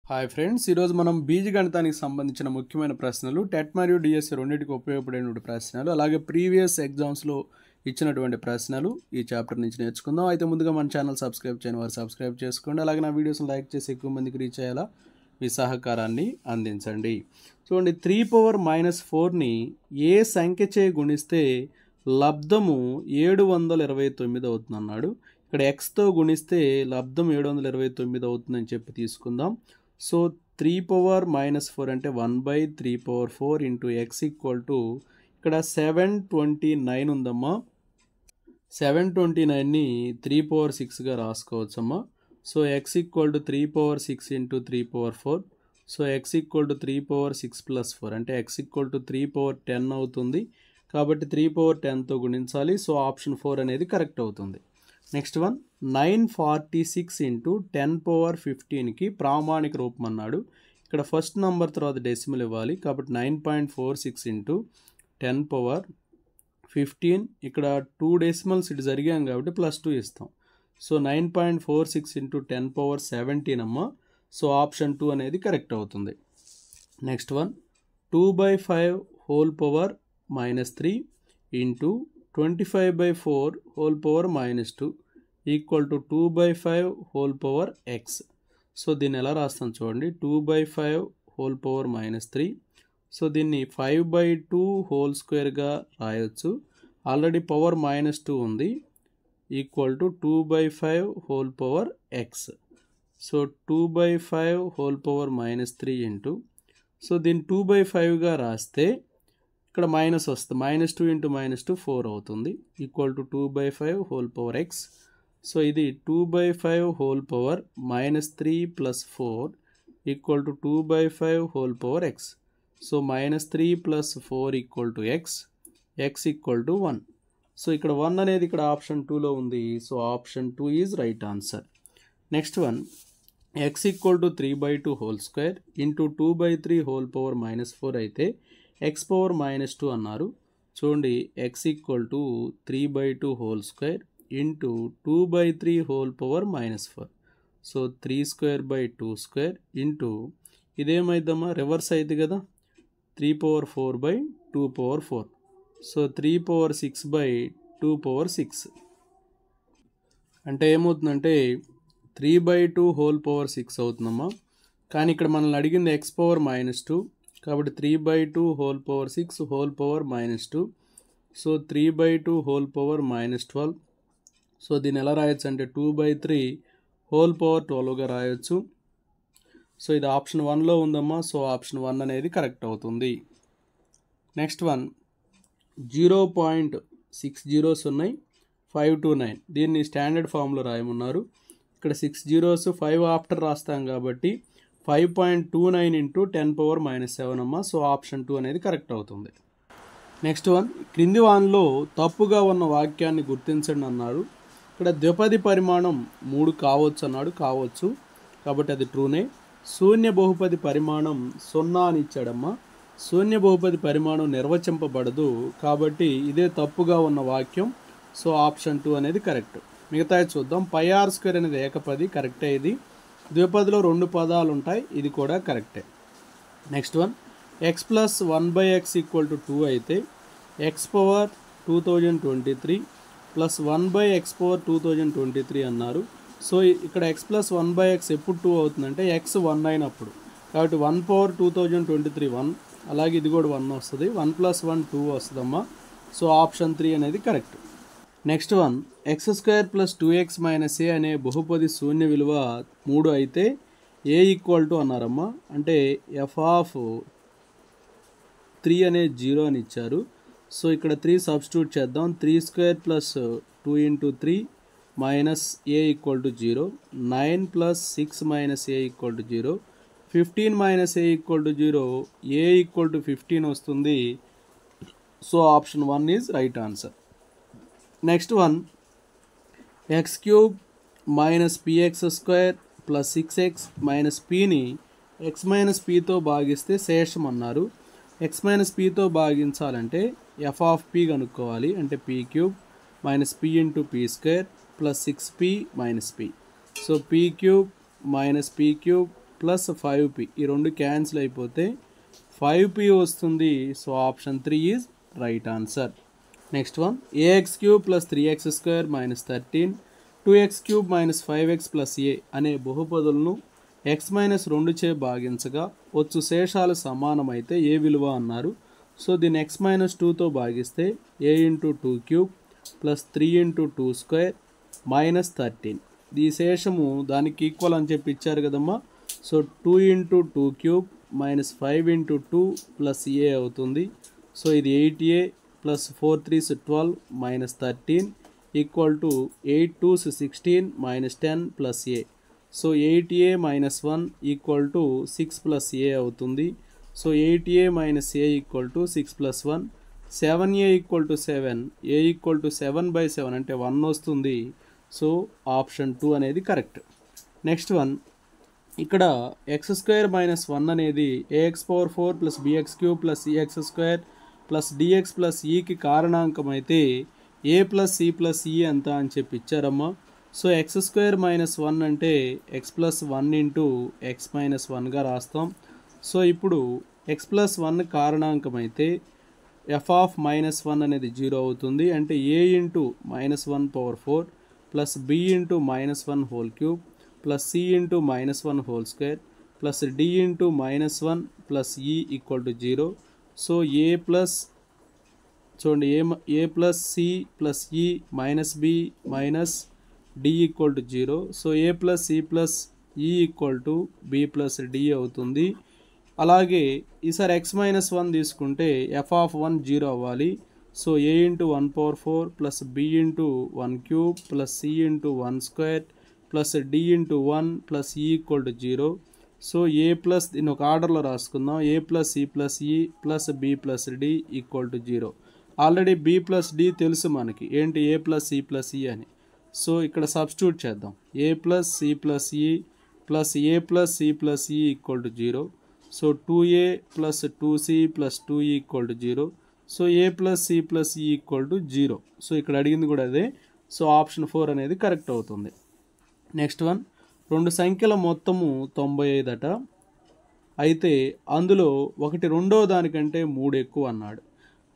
Hi friends, ఈరోజు మనం బీజగణితానికి సంబంధించిన ముఖ్యమైన ప్రశ్నలు టెట్ మరియు డిఎస్సి రెండింటికి ఉపయోగపడేటువంటి ప్రశ్నలు అలాగే ప్రీవియస్ ఎగ్జామ్స్లో ఇచ్చినటువంటి ప్రశ్నలు ఈ చాప్టర్ నుంచి నేర్చుకుందాం. అయితే ముందుగా మన ఛానల్ సబ్స్క్రైబ్ చేయని వారు సబ్స్క్రైబ్ చేసుకోండి. అలాగే నా వీడియోస్ని లైక్ చేసి ఎక్కువ మందికి రీచ్ అయ్యేలా మీ సహకారాన్ని అందించండి. చూడండి, 3⁻⁴ని ఏ సంఖ్యచే గుణిస్తే లబ్ధము 729 అవుతుందన్నాడు. ఇక్కడ ఎక్స్తో గుణిస్తే లబ్ధం 729 అవుతుందని చెప్పి తీసుకుందాం. సో 3⁻⁴ అంటే 1/3/4 ఇంటూ ఎక్స్ ఈక్వల్ టు ఇక్కడ 729 ఉందమ్మా. 729ని 3/6గా రాసుకోవచ్చమ్మా. So x equal to 3/6 into 3/4. So x equal to 3/6 + 4 అంటే ఎక్స్ ఈక్వల్ టు 3/10 అవుతుంది. కాబట్టి 3/10తో గుణించాలి. సో ఆప్షన్ 4 అనేది కరెక్ట్ అవుతుంది. నెక్స్ట్ వన్, 946 ఇంటూ 10⁻15కి ప్రామాణిక రూపం అన్నాడు. ఇక్కడ ఫస్ట్ నంబర్ తర్వాత డెసిమల్ ఇవ్వాలి. కాబట్టి 9.46 ఇంటూ 10⁻15 ఇక్కడ 2 డెసిమల్స్ ఇటు జరిగాం కాబట్టి +2 ఇస్తాం. సో 9.46 ఇంటూ 10⁻17 అమ్మ. సో ఆప్షన్ 2 అనేది కరెక్ట్ అవుతుంది. Next one, 2/5 whole power -3 into 25/4 whole power -2 equal to 2/5 whole power x. So దీన్ని ఎలా రాస్తాం చూడండి, 2/5 హోల్ పవర్ -3. సో దీన్ని 5/2 హోల్ స్క్వేర్గా రాయొచ్చు. ఆల్రెడీ పవర్ -2 ఉంది. Equal to 2/5 whole power x. So 2/5 whole power -3 into, so దీన్ని 2/5గా రాస్తే ఇక్కడ మైనస్ వస్తుంది. -2 ఇంటూ -2 4 అవుతుంది. Equal to 2/5 whole power x. So ఇది 2/5 whole power -3 + 4 equal to 2/5 whole power x. So -3 + 4 equal to x. x equal to 1. So ఇక్కడ 1 అనేది ఇక్కడ option 2లో ఉంది. So option 2 is right answer. Next one, x equal to 3/2 whole square into 2/3 whole power -4 అయితే x power -2 అన్నారు. చూడండి, x equal to 3/2 whole square into 2/3 whole power -4. So 3²/2² into ఇదేమైందమ్మా, reverse అయింది కదా, 3/4/2/4. సో 3/6/2/6 అంటే ఏమవుతుందంటే 3/2 హోల్ పవర్ 6 అవుతుందమ్మా. కానీ ఇక్కడ మనల్ని అడిగింది x పవర్ -2 కాబట్టి 3/2 whole power 6 whole power -2. So 3/2 whole power -12. So దీన్ని ఎలా రాయొచ్చు అంటే 2/3 హోల్ పవర్ 12గా రాయొచ్చు. సో ఇది ఆప్షన్ 1లో ఉందమ్మా. సో ఆప్షన్ 1 అనేది కరెక్ట్ అవుతుంది. నెక్స్ట్ వన్, 0.6 zeros ఉన్నాయి, 5 to 9. దీన్ని స్టాండర్డ్ ఫామ్లో రాయమన్నారు. ఇక్కడ 6 zeros 5 ఆఫ్టర్ రాస్తాం కాబట్టి 5.29 ఇంటూ 10⁻7 అమ్మ. సో ఆప్షన్ 2 అనేది కరెక్ట్ అవుతుంది. నెక్స్ట్ వన్, క్రింది వాన్లో తప్పుగా ఉన్న వాక్యాన్ని గుర్తించండి అన్నాడు. ఇక్కడ ద్విపది పరిమాణం 3 కావచ్చు అన్నాడు. కావచ్చు కాబట్టి అది ట్రూనే. శూన్య బహుపది పరిమాణం 0 అని ఇచ్చాడమ్మా. శూన్య బహుపది పరిమాణం నిర్వచింపబడదు కాబట్టి ఇదే తప్పుగా ఉన్న వాక్యం. సో ఆప్షన్ 2 అనేది కరెక్ట్. మిగతా చూద్దాం. πr² అనేది ఏకపది, కరెక్టే. ఇది ద్విపదిలో 2 పదాలు ఉంటాయి, ఇది కూడా కరెక్టే. నెక్స్ట్ వన్, x + 1/x = 2 అయితే x పవర్ 2023 + 1/x పవర్ 2023 అన్నారు. సో ఇక్కడ x + 1/x ఎప్పుడు 2 అవుతుందంటే x 1 అయినప్పుడు. కాబట్టి 1 పవర్ 2023 1, అలాగే ఇది కూడా 1 వస్తుంది. 1 + 1 2 వస్తుందమ్మా. సో ఆప్షన్ 3 అనేది correct. Next one, x² + 2x - a అనే బహుపది శూన్య విలువ 3 అయితే a ఈక్వల్ టు అన్నారమ్మా. అంటే f(3) అనేది 0 అని ఇచ్చారు. సో ఇక్కడ 3 సబ్స్టిట్యూట్ చేద్దాం. 3² + 2 × 3 - a equal to 0. 9 + 6 - a equal to 0. 15 - a equal to 0. a equal to 15 వస్తుంది. So option 1 is right answer. Next one, x³ - px² + 6x - pని x - pతో భాగిస్తే శేషం అన్నారు. x - pతో భాగించాలంటే f(p) కనుక్కోవాలి. అంటే p³ - p × p² + 6p - p. So p³ - p³ plus 5p ఈ రెండు cancel అయిపోతే 5p వస్తుంది. So option 3 is right answer. Next one ax³ plus 3x² minus 13 2x³ minus 5x plus a అనే బహుపదులను x మైనస్ 2 చే భాగించగా వచ్చు శేషాలు సమానమైతే ఏ విలువ అన్నారు. సో దీన్ని x మైనస్ 2తో భాగిస్తే a into 2³ plus 3 into 2² minus 13 ఈ శేషము దానికి ఈక్వల్ అని చెప్పి ఇచ్చారు కదమ్మా. So 2 into 2³ minus 5 into 2 plus a అవుతుంది. సో ఇది 8a plus 4 3s 12 minus 13 equal to 8 2s 16 minus 10 plus a. So 8a minus 1 equal to 6 plus a అవుతుంది. So 8a minus a equal to 6 plus 1 7a equal to 7 a equal to 7/7 అంటే 1 వస్తుంది. So option 2 అనేది correct. Next one ఇక్కడ x² minus 1 అనేది ax⁴ plus bx³ plus cx² plus dx plus ఈకి కారణాంకం అయితే a plus c plus ఈ ఎంత అని చెప్పి ఇచ్చారమ్మా. సో x² మైనస్ 1 అంటే x plus 1 into x minus 1గా రాస్తాం. సో ఇప్పుడు x ప్లస్ 1 కారణాంకం అయితే f ఆఫ్ మైనస్ 1 అనేది 0 అవుతుంది. అంటే a into -1/4 plus b into -1 whole cube plus c into -1 whole square plus d into -1 plus e equal to 0. So a plus చూడండి a plus c plus e minus b minus d equal to 0. So a plus c plus e equal to b plus d అవుతుంది. అలాగే ఈసారి x minus 1 తీసుకుంటే f of 1 0 అవ్వాలి. So a into 1/4 plus b into 1³ plus c into 1² plus d into 1 plus e equal to 0. So a plus దీన్ని ఒక ఆర్డర్లో రాసుకుందాం. a plus c plus e plus b plus d equal to 0. Already b plus d తెలుసు మనకి ఏంటి a plus c plus e అని. So ఇక్కడ substitute చేద్దాం. a plus c plus e plus a plus c plus e equal to 0. So 2a plus 2c plus 2e equal to 0. So a plus c plus e equal to 0. So ఇక్కడ అడిగింది కూడా అదే. So option 4 అనేది correct అవుతుంది. Next one రెండు సంఖ్యల మొత్తము 95 అట. అయితే అందులో ఒకటి రెండో దానికంటే 3 ఎక్కువ అన్నాడు.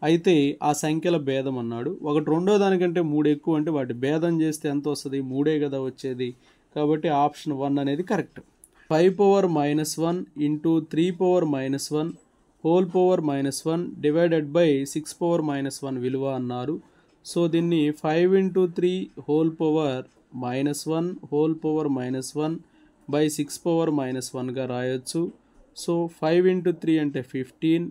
అయితే ఆ సంఖ్యల భేదం అన్నాడు. ఒకటి రెండో దానికంటే 3 ఎక్కువ అంటే వాటి భేదం చేస్తే ఎంత వస్తుంది? 3 కదా వచ్చేది. కాబట్టి ఆప్షన్ 1 అనేది correct. 5⁻−1 into 3⁻−1 whole power -1 divided by 6⁻−1 విలువ అన్నారు. సో దీన్ని 5 into 3 whole power -1 whole power -1 by 6⁻−1గా రాయొచ్చు. సో 5 ఇంటూ 3 అంటే 15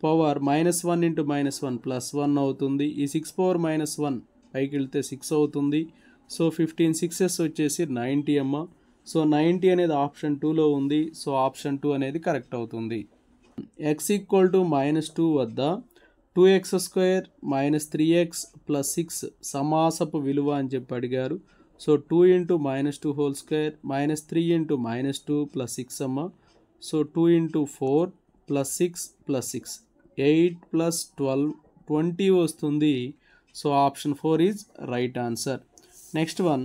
పవర్ -1 ఇంటూ -1 +1 అవుతుంది. ఈ 6⁻−1 పైకి వెళ్తే 6 అవుతుంది. సో 15 6s వచ్చేసి 90 అమ్మ. సో 90 అనేది ఆప్షన్ 2లో ఉంది. సో ఆప్షన్ 2 అనేది కరెక్ట్ అవుతుంది. x ఈక్వల్ టు -2 వద్ద 2x² - 3x + 6 సమాసపు విలువ అని చెప్పి అడిగారు. So 2 into -2 whole square -3 into -2 + 6 అమ్మ. సో 2 ఇంటూ 4 + 6 + 6 8 + 12 20 వస్తుంది. So option 4 is right answer. Next one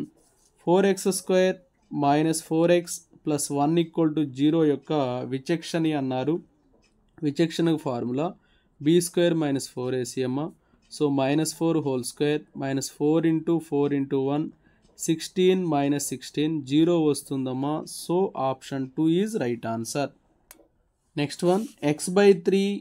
4x² - 4x + 1 = 0 యొక్క విచక్షణ అన్నారు. విచక్షణకు ఫార్ములా b² - 4ac అమ్మ. So -4 whole square -4 into 4 into 1 16 - 16 0 వస్తుందమ్మా. So option 2 is right answer. Next one x/3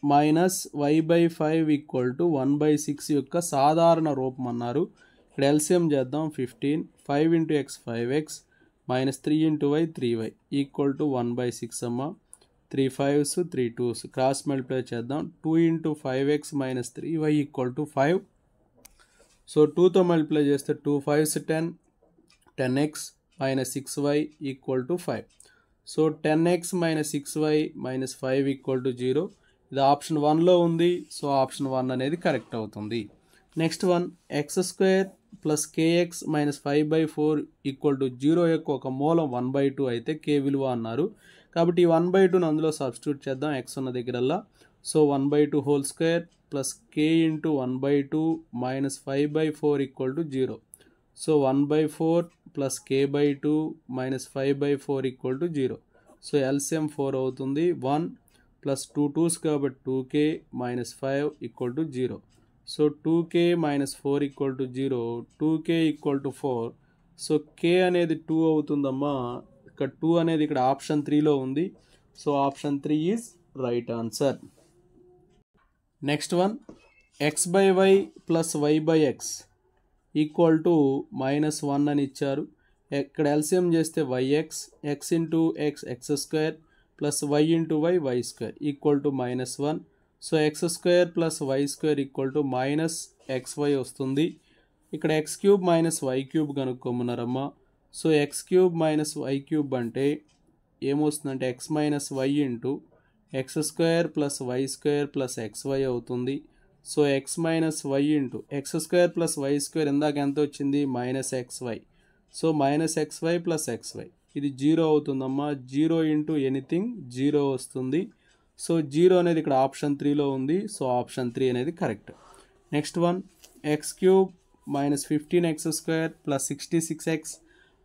- y/5 = 1/6 యొక్క సాధారణ రూపం అన్నారు. ఇక్కడ ఎల్సిఎం చేద్దాం. 15 5 into x 5x -3 into y 3y = 1/6 అమ్మ. 3 5s 3 2s క్రాస్ మల్టిప్లై చేద్దాం. 2 ఇంటూ 5x - 3y = 5. సో 2తో మల్టిప్లై చేస్తే 2 5s 10 10x - 6y = 5. So 10x - 6y - 5 = 0. ఇది ఆప్షన్ 1లో ఉంది. సో ఆప్షన్ 1 అనేది కరెక్ట్ అవుతుంది. నెక్స్ట్ వన్ x² + kx - 5/4 = 0 యొక్క ఒక మూలం 1/2 అయితే k విలువ అన్నారు. కాబట్టి ఈ 1/2ను అందులో సబ్స్టిట్యూట్ చేద్దాం x ఉన్న దగ్గరల్లా. So 1/2 whole square plus k into 1/2 - 5/4 = 0. So 1/4 plus k/2 - 5/4 = 0. So LCM 4 అవుతుంది. 1 ప్లస్ 2 2s కాబట్టి 2k minus 5 equal to 0. So 2k minus 4 equal to 0, 2k equal to 4. So k అనేది 2 అవుతుందమ్మా. ఇక్కడ 2 అనేది ఇక్కడ ఆప్షన్ 3లో ఉంది. So option 3 is right answer. Next one, x/y plus y/x equal to -1 అని ఇచ్చారు. ఇక్కడ ఎల్సిఎం చేస్తే yx, x into x x² plus y into y y² equal to -1. So x² plus y² equal to -xy వస్తుంది. ఇక్కడ x³ minus y³ కనుక్కోమన్నారమ్మా. So x³ minus y³ అంటే ఏమొస్తుందంటే x minus y into x² plus y² plus xy అవుతుంది. So x minus y into x² plus y² ఇందాక ఎంత వచ్చింది? -xy. So -xy plus xy ఇది 0 అవుతుందమ్మా. 0 ఇంటూ ఎనీథింగ్ 0 వస్తుంది. So 0 అనేది ఇక్కడ ఆప్షన్ 3లో ఉంది. సో ఆప్షన్ 3 అనేది correct. Next one, x³ minus 15x² plus 66x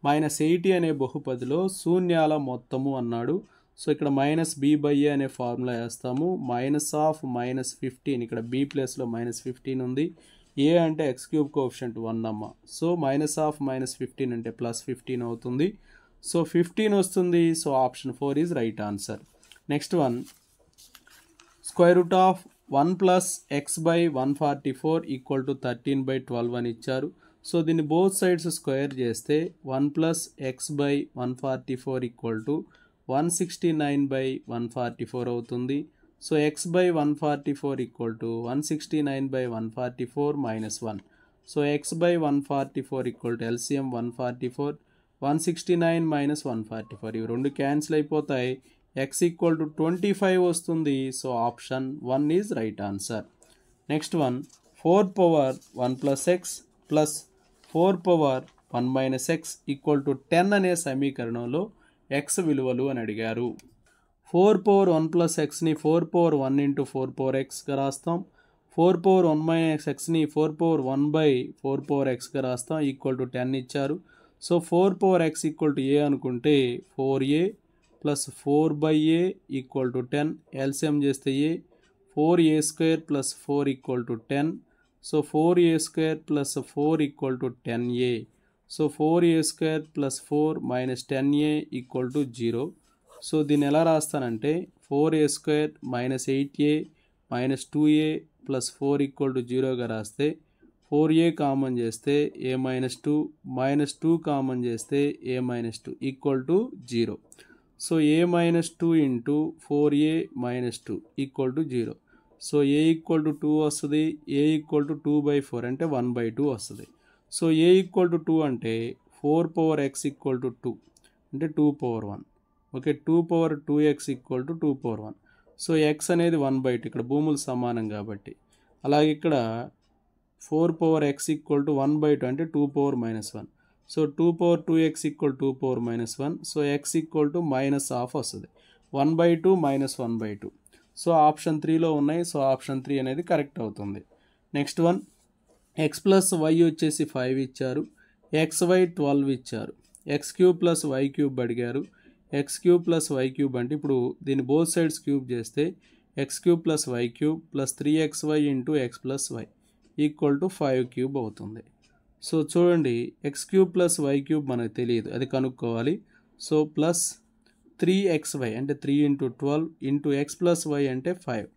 minus 80 అనే బహుపదిలో శూన్యాల మొత్తము అన్నాడు. సో ఇక్కడ -b/a అనే ఫార్ములా వేస్తాము. -15 ఇక్కడ b ప్లేస్లో -15 ఉంది. a అంటే x³ కోఎఫిషియంట్ 1 అమ్మ. సో -15 అంటే +15 అవుతుంది. సో 15 వస్తుంది. So option 4 is right answer. Next one, √1 plus x/144 equal to 13/12 అని ఇచ్చారు. సో దీన్ని బోత్ సైడ్స్ స్క్వేర్ చేస్తే 1 ప్లస్ x/144 ఈక్వల్ టు 169/144 అవుతుంది. So x/144 equal to 169/144 minus 1. So x/144 equal to LCM 144, 169 minus 144 ఇవి రెండు cancel అయిపోతాయి. x equal to 25 వస్తుంది. So option 1 is right answer. Next one, 4/1 plus x plus 4/1 minus x equal to 10 అనే సమీకరణంలో x విలువలు అని అడిగారు. 4/1 ప్లస్ xని 4/1 ఇంటూ 4/xగా రాస్తాం. 4/1 మైనస్ xని 4/1/4/xగా రాస్తాం. ఈక్వల్ టు 10 ఇచ్చారు. So 4/x equal to a అనుకుంటే 4a plus 4/a equal to 10. LCM చేస్తే a 4a² plus 4 equal to 10. So 4a² plus 4 equal to 10a. So 4a² plus 4 minus 10a equal to 0. So దీన్ని ఎలా రాస్తానంటే 4a² minus 8a minus 2a plus 4 equal to 0గా రాస్తే 4a common చేస్తే a minus 2 minus 2 common చేస్తే a minus 2 equal to 0. So a minus 2 into 4a minus 2 equal to 0. So a equal to 2 వస్తుంది. a equal to 2/4 అంటే 1/2 వస్తుంది. So a equal to 2 అంటే 4/x equal to 2 అంటే 2/1. Okay, 2/2x equal to 2/1. So x అనేది 1/2 ఇక్కడ భూములు సమానం కాబట్టి. అలాగే ఇక్కడ 4/x ఈక్వల్ టు 1/2 అంటే 2/-1. So 2/2x equal 2/-1. So x equal to -1/2 వస్తుంది. 1/2 మైనస్ 1/2. సో ఆప్షన్ 3లో ఉన్నాయి. సో ఆప్షన్ 3 అనేది కరెక్ట్ అవుతుంది. Next one, x plus y వచ్చేసి 5 ఇచ్చారు. xy 12 ఇచ్చారు. x³ ప్లస్ y³ అడిగారు. x³ ప్లస్ y³ అంటే ఇప్పుడు దీన్ని బోత్ సైడ్స్ క్యూబ్ చేస్తే x³ plus y³ plus 3xy into x plus y equal to 5³ అవుతుంది. సో చూడండి, x³ ప్లస్ y³ మనకు తెలియదు, అది కనుక్కోవాలి. సో ప్లస్ 3xy అంటే 3 into 12 into x plus y అంటే 5.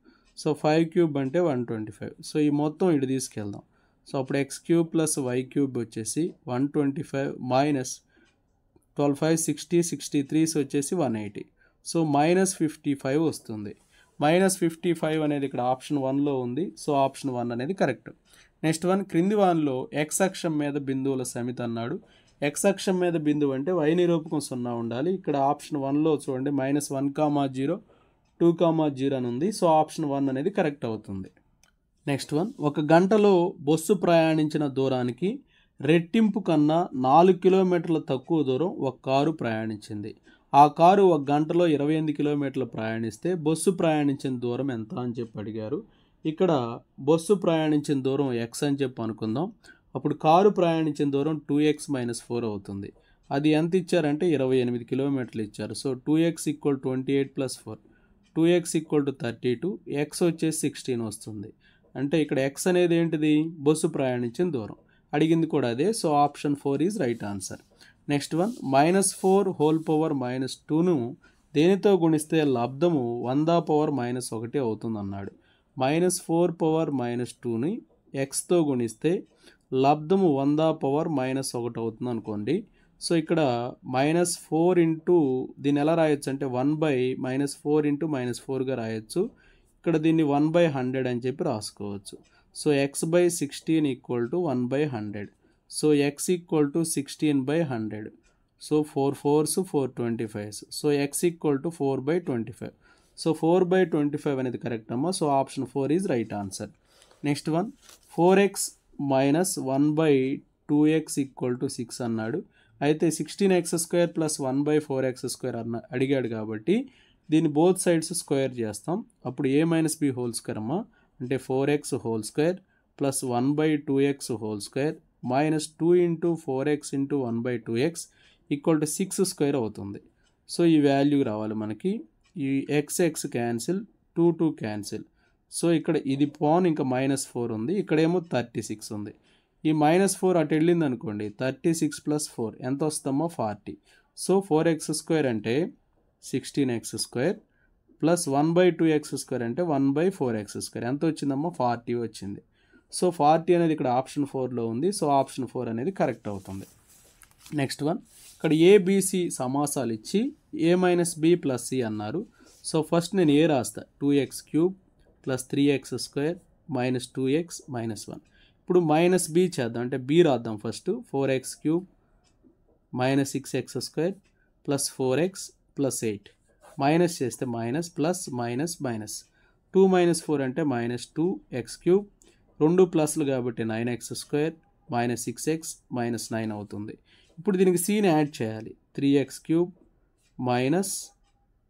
సో 5³ అంటే 125. సో ఈ మొత్తం ఇటు తీసుకెళ్దాం. సో అప్పుడు x³ ప్లస్ y³ వచ్చేసి 125 మైనస్ 12 5 60 63 వచ్చేసి 180. సో -55 వస్తుంది. -55 అనేది ఇక్కడ ఆప్షన్ 1లో ఉంది. సో ఆప్షన్ 1 అనేది కరెక్ట్. నెక్స్ట్ వన్, క్రింది వానిలో x అక్షం మీద బిందువుల సమితి అన్నాడు. x అక్షం మీద బిందువు అంటే y నిరూపకం 0 ఉండాలి. ఇక్కడ ఆప్షన్ 1లో చూడండి -1, 0, 2, 0 అని ఉంది. సో ఆప్షన్ 1 అనేది కరెక్ట్ అవుతుంది. నెక్స్ట్ వన్, ఒక గంటలో బస్సు ప్రయాణించిన దూరానికి రెట్టింపు కన్నా 4 కిలోమీటర్ల తక్కువ దూరం ఒక కారు ప్రయాణించింది. ఆ కారు ఒక గంటలో 28 కిలోమీటర్లు ప్రయాణిస్తే బస్సు ప్రయాణించిన దూరం ఎంత అని చెప్పి అడిగారు. ఇక్కడ బస్సు ప్రయాణించిన దూరం x అని చెప్పి అనుకుందాం. అప్పుడు కారు ప్రయాణించిన దూరం 2x - 4 అవుతుంది. అది ఎంత ఇచ్చారంటే 28 కిలోమీటర్లు ఇచ్చారు. So 2x equal 28 plus 4, 2x equal to 32, X వచ్చేసి 16 వస్తుంది. అంటే ఇక్కడ ఎక్స్ అనేది ఏంటిది? బస్సు ప్రయాణించిన దూరం. అడిగింది కూడా అదే. So option 4 is right answer. Next one, -4 whole power -2ను దేనితో గుణిస్తే లబ్ధము 100 పవర్ -1 అవుతుంది అన్నాడు. -4 పవర్ -2ని ఎక్స్తో గుణిస్తే లబ్ధము 100 పవర్ -1 అవుతుంది అనుకోండి. సో ఇక్కడ -4 ఇంటూ దీన్ని ఎలా రాయొచ్చు అంటే 1/-4 ఇంటూ -4గా రాయొచ్చు. ఇక్కడ దీన్ని 1/100 అని చెప్పి రాసుకోవచ్చు. So x/16 equal to 1/100. So x equal to 16/100. So 4 4s 425. So x equal to 4/25. So 4/25 అనేది కరెక్ట్ అమ్మా. So option 4 is right answer. Next one, 4x minus 1/2x equal to 6 అన్నాడు. అయితే 16x² ప్లస్ 1/4x² అడిగాడు కాబట్టి దీన్ని both sides square చేస్తాం. అప్పుడు a minus b whole square అమ్మా. అంటే 4x whole square plus 1/2x whole square minus 2 into 4x into 1/2x equal to 6 square అవుతుంది. సో ఈ వాల్యూ రావాలి మనకి. ఈ x క్యాన్సిల్, 2 క్యాన్సిల్. సో ఇక్కడ ఇది పాన్ ఇంకా -4 ఉంది, ఇక్కడేమో 36 ఉంది. ఈ -4 అటు వెళ్ళింది అనుకోండి, 36 ప్లస్ 4 ఎంత వస్తుందమ్మో 40. సో 4x² అంటే 16x² ప్లస్ 1/2x² అంటే 1/4x² ఎంత వచ్చిందమ్మో 40 వచ్చింది. సో 40 అనేది ఇక్కడ ఆప్షన్ 4లో ఉంది. సో ఆప్షన్ 4 అనేది కరెక్ట్ అవుతుంది. నెక్స్ట్ వన్, ఇక్కడ ఏబిసి సమాసాలు ఇచ్చి a minus b plus c అన్నారు. సో ఫస్ట్ నేను ఏ రాస్తా, 2x³ plus 3x² minus 2x minus 1. ఇప్పుడు మైనస్ b చేద్దాం, అంటే b రాద్దాం first. 4x³ minus 6x² plus 4x plus 8. Minus చేస్తే minus plus minus minus. 2 minus 4 అంటే -2x³ 2 ప్లస్లు కాబట్టి 9x² మైనస్ 6x మైనస్ 9 అవుతుంది. ఇప్పుడు దీనికి cని యాడ్ చేయాలి. 3x³ minus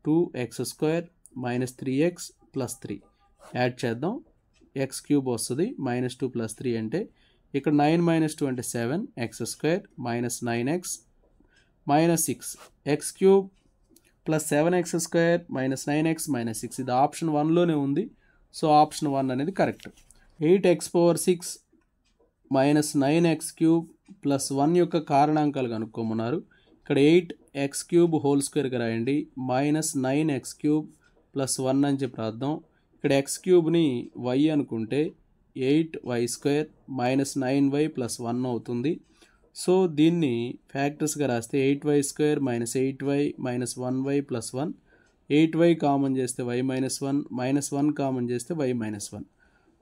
2x² minus 3x plus 3 add చేద్దాం. x³ వస్తుంది, -2 ప్లస్ 3 అంటే ఇక్కడ 9 - 2 అంటే 7x² minus 9x minus 6 x³ plus 7x² minus 9x minus 6. ఇది ఆప్షన్ 1లోనే ఉంది. సో ఆప్షన్ 1 అనేది correct. 8x⁴ minus 9x³ plus 1 యొక్క కారణాంకాలు కనుక్కోమన్నారు. ఇక్కడ 8x³ హోల్ స్క్వేర్గా రాయండి, మైనస్ 9x³ ప్లస్ 1 అని చెప్పి రాద్దాం. ఇక్కడ x³ y అనుకుంటే 8y² మైనస్ 9y ప్లస్ 1 అవుతుంది. సో దీన్ని ఫ్యాక్టర్స్గా రాస్తే 8y² minus 8y minus 1y plus 1. 8y common చేస్తే y మైనస్ 1, మైనస్ 1 కామన్ చేస్తే y minus 1.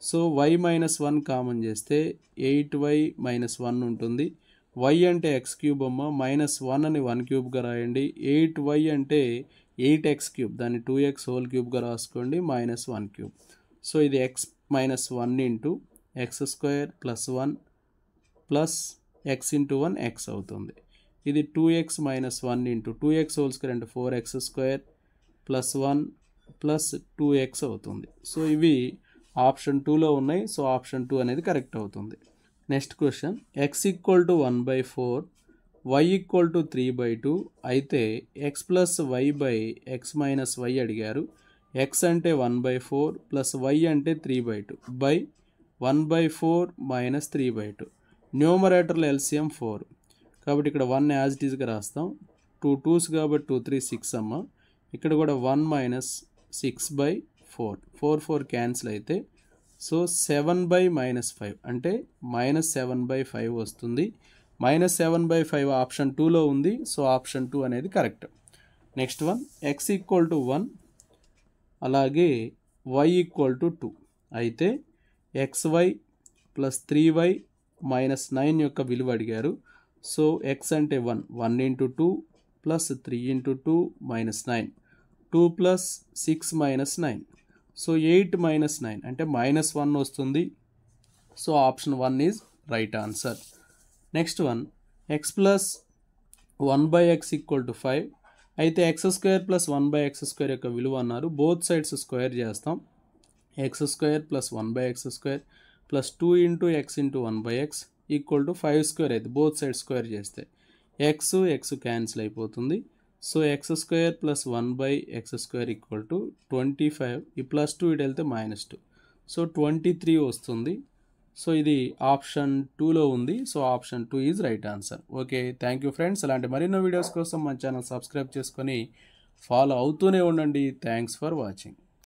So y minus 1 common చేస్తే 8y మైనస్ 1 ఉంటుంది. y అంటే x³ అమ్మ, మైనస్ 1 అని 1³ రాయండి. 8y అంటే 8x³, దాన్ని 2x హోల్ క్యూబ్గా రాసుకోండి, మైనస్ 1³ సో ఇది x minus 1 into x² plus 1 plus x into 1 x అవుతుంది. ఇది 2x minus 1 into 2x whole square అంటే 4x² ప్లస్ 1 ప్లస్ 2x అవుతుంది. సో ఇవి ఆప్షన్ 2లో ఉన్నాయి. సో ఆప్షన్ 2 అనేది కరెక్ట్ అవుతుంది. Next question, x equal to 1/4 y equal to 3/2 అయితే x plus y by x minus y అడిగారు. x అంటే 1/4 ప్లస్ y అంటే 3/2 బై 1/4 మైనస్ 3/2. న్యూమరేటర్లో LCM 4 కాబట్టి ఇక్కడ 1 యాజ్ ఇట్ ఈస్గా రాస్తాం. 2 2s కాబట్టి 2 3 6 అమ్మ. ఇక్కడ కూడా 1 మైనస్ 6/4, 4 4 క్యాన్సిల్ అయితే సో 7/-5 అంటే -7/5 వస్తుంది. -7/5 ఆప్షన్ 2లో ఉంది. సో ఆప్షన్ 2 అనేది correct. Next one, x equal to 1 అలాగే y ఈక్వల్ టు 2 అయితే xy ప్లస్ 3y మైనస్ 9 యొక్క విలువ అడిగారు. సో x అంటే 1 into 2 plus 3 into 2 minus 9, 2 plus 6 minus 9. So 8 minus 9 అంటే -1 వస్తుంది. So option 1 is right answer. Next one, x plus 1/x equal to 5 అయితే x² plus 1/x² యొక్క విలువ అన్నారు. బోత్ సైడ్స్ స్క్వేర్ చేస్తాం. x² plus 1/x² plus 2 into x into 1/x equal to 5² అయితే both sides square చేస్తే X cancel అయిపోతుంది. So X square plus 1/x square equal to 25. ఈ +2 ఇటు వెళ్తే -2. సో 23 వస్తుంది. సో ఇది ఆప్షన్ 2లో ఉంది. So option 2 is right answer. Okay, thank you friends. అలాంటి మరిన్నో వీడియోస్ కోసం మన ఛానల్ సబ్స్క్రైబ్ చేసుకొని ఫాలో అవుతూనే ఉండండి. Thanks for watching.